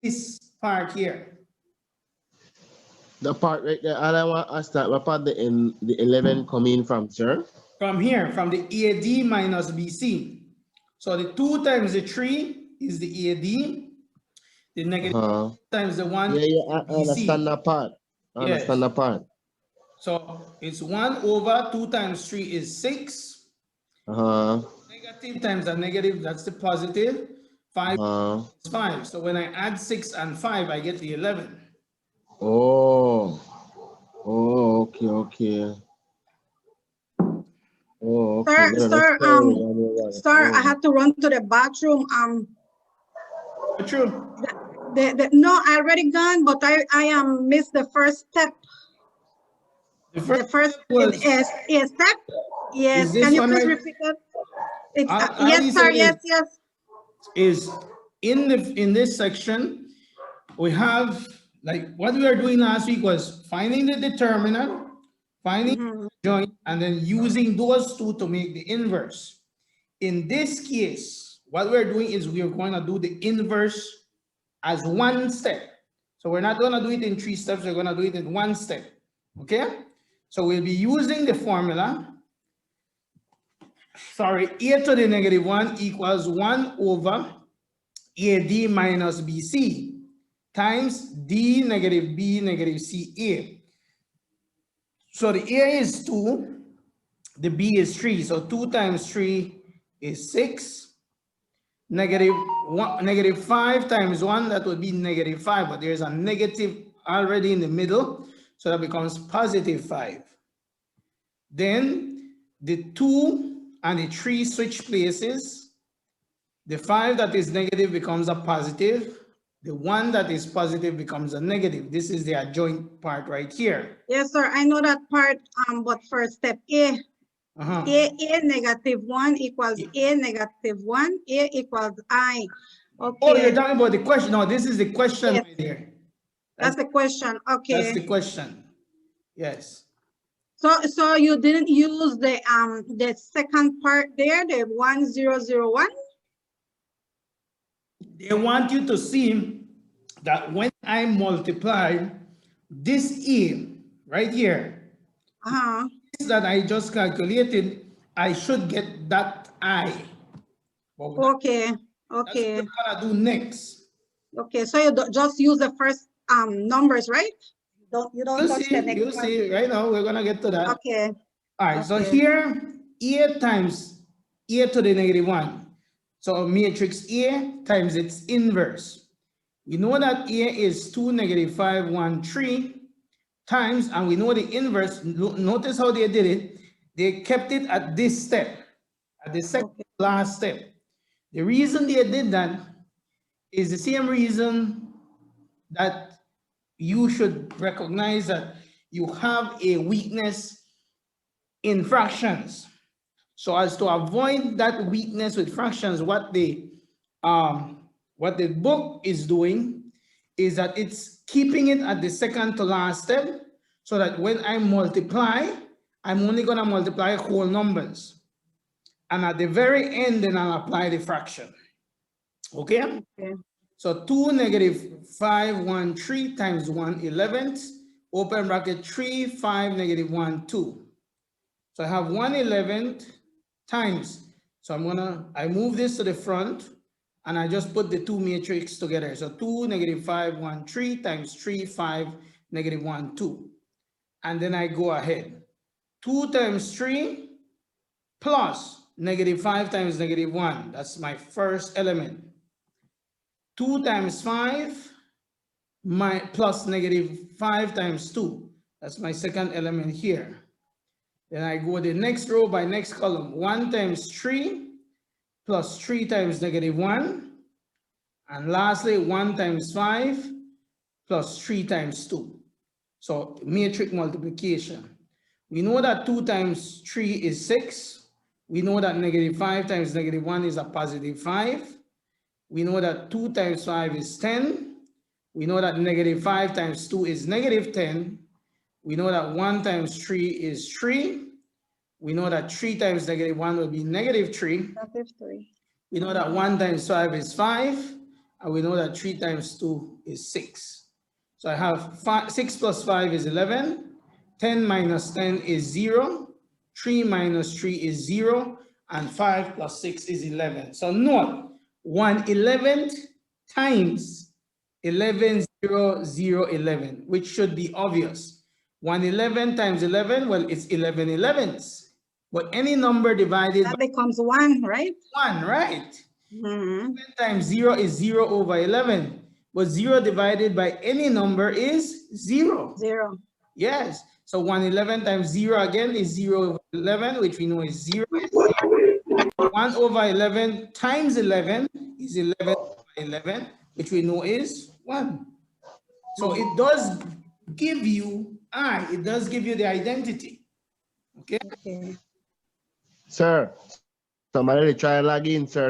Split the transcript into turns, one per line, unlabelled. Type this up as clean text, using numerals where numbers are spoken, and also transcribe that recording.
this part here.
The part right there, all I want to start, what part the 11 coming from, sir?
From here, from the AD minus BC. So the 2 times the 3 is the AD, the negative times the 1
Yeah,
is
yeah, I
the BC.
understand that part. I understand
Yes.
that part.
So it's 1 over 2 times 3 is 6. Negative times a negative, that's the positive. 5 is 5. So when I add 6 and 5, I get the 11.
Oh. Oh, okay, okay. Oh, okay.
Sir, I had to run to the bathroom.
True.
No, I already gone, but I missed the first step.
The first
is step. Yes. Can you please repeat that? It's yes, sir. Yes, yes.
Is in this section we have, like what we were doing last week was finding the determinant, finding the joint, and then using those two to make the inverse. In this case, what we're doing is we're going to do the inverse as one step. So we're not going to do it in 3 steps, we're going to do it in 1 step. Okay? So we'll be using the formula. Sorry, a to the negative 1 equals 1 over AD minus BC times D negative B negative CA. So the A is 2, the B is 3. So 2 times 3 is 6. Negative 5 times 1, that would be negative 5, but there's a negative already in the middle, so that becomes positive 5. Then the 2 and the 3 switch places. The 5 that is negative becomes a positive. The 1 that is positive becomes a negative. This is the adjoint part right here.
Yes, sir. I know that part. But for step A, A negative 1 equals A negative 1. A equals I. Okay.
Oh, you're talking about the question. No, this is the question right here.
That's the question. Okay.
That's the question. Yes.
So you didn't use the second part there, the 1001?
They want you to see that when I multiply this A right here, that I just calculated, I should get that I.
Okay. Okay.
That's what I'm gonna do next.
Okay, so you just use the first numbers, right? You don't touch the next one.
You'll see right now. We're gonna get to that.
Okay.
All right. So here, A times A to the negative 1. So matrix A times its inverse. We know that A is 2, negative 5, 1, 3 times, and we know the inverse. Notice how they did it. They kept it at this step, at the second last step. The reason they did that is the same reason that you should recognize that you have a weakness in fractions. So as to avoid that weakness with fractions, what the book is doing is that it's keeping it at the second to last step, so that when I multiply, I'm only going to multiply whole numbers. And at the very end, then I'll apply the fraction. Okay? So 2 negative 5, 1, 3 times 1, 11th, open bracket 3, 5, negative 1, 2. So I have 1 11th times. So I move this to the front, and I just put the two matrix together. So 2, negative 5, 1, 3 times 3, 5, negative 1, 2. And then I go ahead. 2 times 3 plus negative 5 times negative 1. That's my first element. 2 times 5 plus negative 5 times 2. That's my second element here. Then I go the next row by next column. 1 times 3 plus 3 times negative 1. And lastly, 1 times 5 plus 3 times 2. So matrix multiplication. We know that 2 times 3 is 6. We know that negative 5 times negative 1 is a positive 5. We know that 2 times 5 is 10. We know that negative 5 times 2 is negative 10. We know that 1 times 3 is 3. We know that 3 times negative 1 will be negative 3.
Negative 3.
We know that 1 times 5 is 5. and we know that 3 times 2 is 6. So I have 6 plus 5 is 11, 10 minus 10 is 0, 3 minus 3 is 0, and 5 plus 6 is 11. So note, 1/11 times 11, 0, 0, 11, which should be obvious. 1/11 times 11, well, it's 11 11ths. But any number divided
That becomes 1, right?
1, right?
Mhm.
11 times 0 is 0 over 11. But 0 divided by any number is 0.
0.
Yes. So 1/11 times 0 again is 0 over 11, which we know is 0. 1 over 11 times 11 is 11 over 11, which we know is 1. So it does give you it does give you the identity. Okay.
Okay.
Sir, somebody try log in, sir.